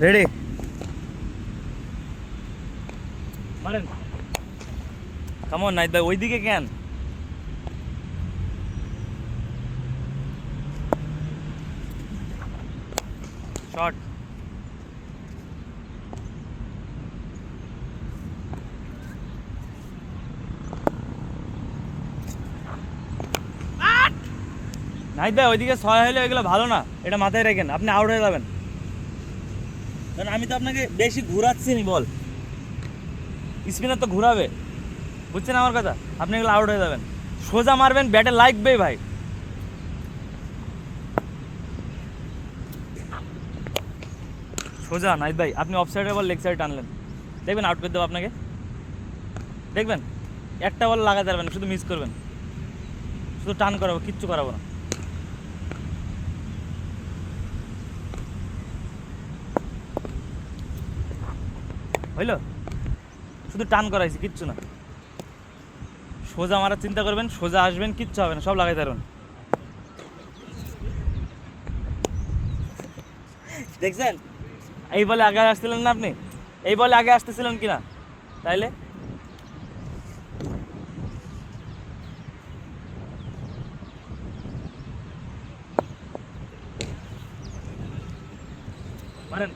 Ready মারেন। কেমন নাইত ভাই ওইদিকে কেন? শট। নাইত ভাই ওইদিকে 6 হলে ওইগুলো ভালো না, এটা মাথায় রাখেন, আপনি আউট হয়ে যাবেন। কারণ আমি তো আপনাকে বেশি ঘুরাচ্ছি নি, বল স্পিনার তো ঘুরাবে, বুঝছেন আমার কথা? আপনি এগুলো আউট হয়ে যাবেন। সোজা মারবেন, ব্যাটে লাগবেই ভাই। সোজা নাইত ভাই, আপনি অফ সাইডের বল লেগ সাইড টানলেন, দেখবেন আউট করে দেবো আপনাকে। দেখবেন একটা বল লাগাতে পারবেন, শুধু মিস করবেন, শুধু টান করাবো, কিচ্ছু করাবো না। হইলো, শুধু টান করাইছি, কিচ্ছু না। সোজা মারার চিন্তা করবেন, সোজা আসবেন, কিচ্ছু হবে না, সব লাগাইতে পারবেন। দেখছেন এই বলে আগে আসছিলেন না আপনি? এই বলে আগে আসতেছিলেন কিনা তাইলে? মারেন।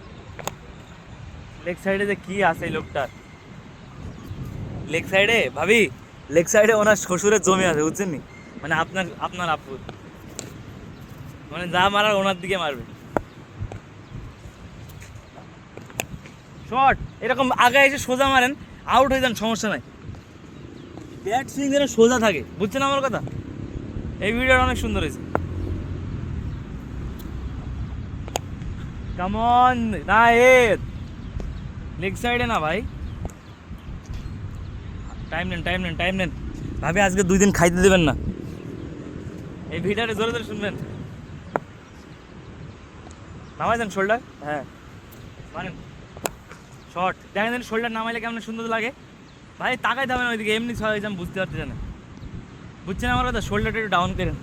লেগ সাইডে যে কি আছে এই লোকটার, লেগ সাইডে ভাবি, লেগ সাইডে ওনার শ্বশুরের জমি আছে, বুঝছেন নি? মানে আপনার আপনার আপুর, মানে যা মারার ওনার দিকে মারবে। শর্ট এরকম আগে এসে সোজা মারেন, আউট হয়ে যান, সমস্যা নাই। ব্যাট সুইং যেন সোজা থাকে, বুঝছেন আমার কথা? এই ভিডিওটা অনেক সুন্দর হয়েছে। কামন না, এ লেগ সাইডে না ভাই, টাইম নেন, টাইম নেন, টাইম নেন। ভাবি আজকে 2 দিন খাইতে দেবেন না, এই ভিডিওটা জোরে জোরে শুনবেন। নামাই দেন শোল্ডার, হ্যাঁ মারেন। শর্ট দেখেন দেন, শোল্ডার নামাইলে কেমন সুন্দর লাগে ভাই। তাকাই যাবেন ওইদিকে, এমনি ছয় আমি বুঝতে পারছি না, বুঝছেন আমার কথা? শোল্ডারটা একটু ডাউন করেন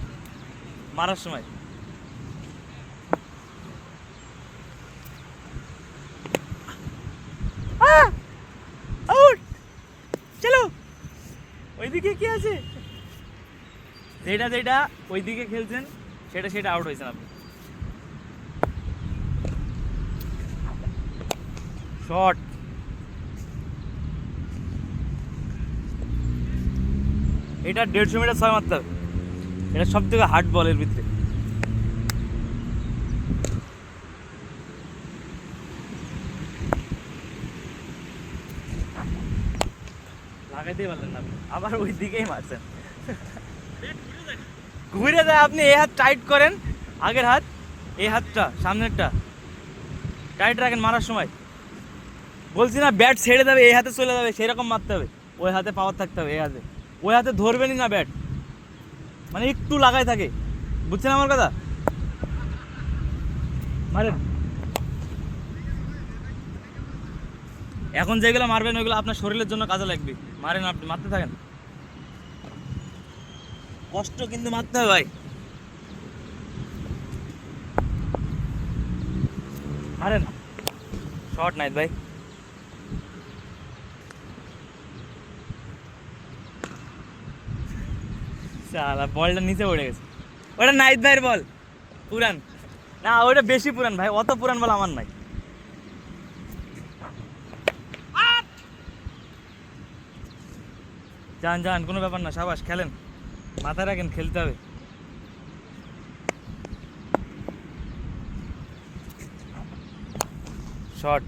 মারার সময়। আউট, চলো। ওইদিকে কি আছে? যেটা যেটা ওইদিকে খেলছেন সেটা সেটা আউট হয়েছেন আপনি। শর্ট এটা 150 মিটার 6 মারতে হবে, এটা সব থেকে হার্ড বলের ভিতরে। লাগাইতেই পারলেন না আপনি, আবার ওই দিকেই মারছেন। ঘুরে যায়, আপনি এই হাত টাইট করেন, আগের হাত, এই হাতটা সামনেরটা টাইট রাখেন মারার সময়। বলছি না ব্যাট ছেড়ে যাবে, এই হাতে চলে যাবে, সেরকম মারতে হবে। ওই হাতে পাওয়ার থাকতে হবে, এই হাতে, ওই হাতে ধরবেনই না ব্যাট, মানে একটু লাগাই থাকে, বুঝছেন আমার কথা? মারেন। এখন যেগুলো মারবেন ওইগুলো আপনার শরীরের জন্য কাজে লাগবে, মারেন, আপনি মারতে থাকেন, কষ্ট কিন্তু মারতে হবে ভাই। মারেন। শর্ট নাইত ভাই, সালা বলটা নিচে পড়ে গেছে। ওটা নাইত ভাইয়ের বল, পুরান না, ওটা বেশি পুরান ভাই, অত পুরান বল আমার নাই। যান যান, কোনো ব্যাপার না, সাবাস, খেলেন, মাথায় রাখেন, খেলতে হবে। শর্ট।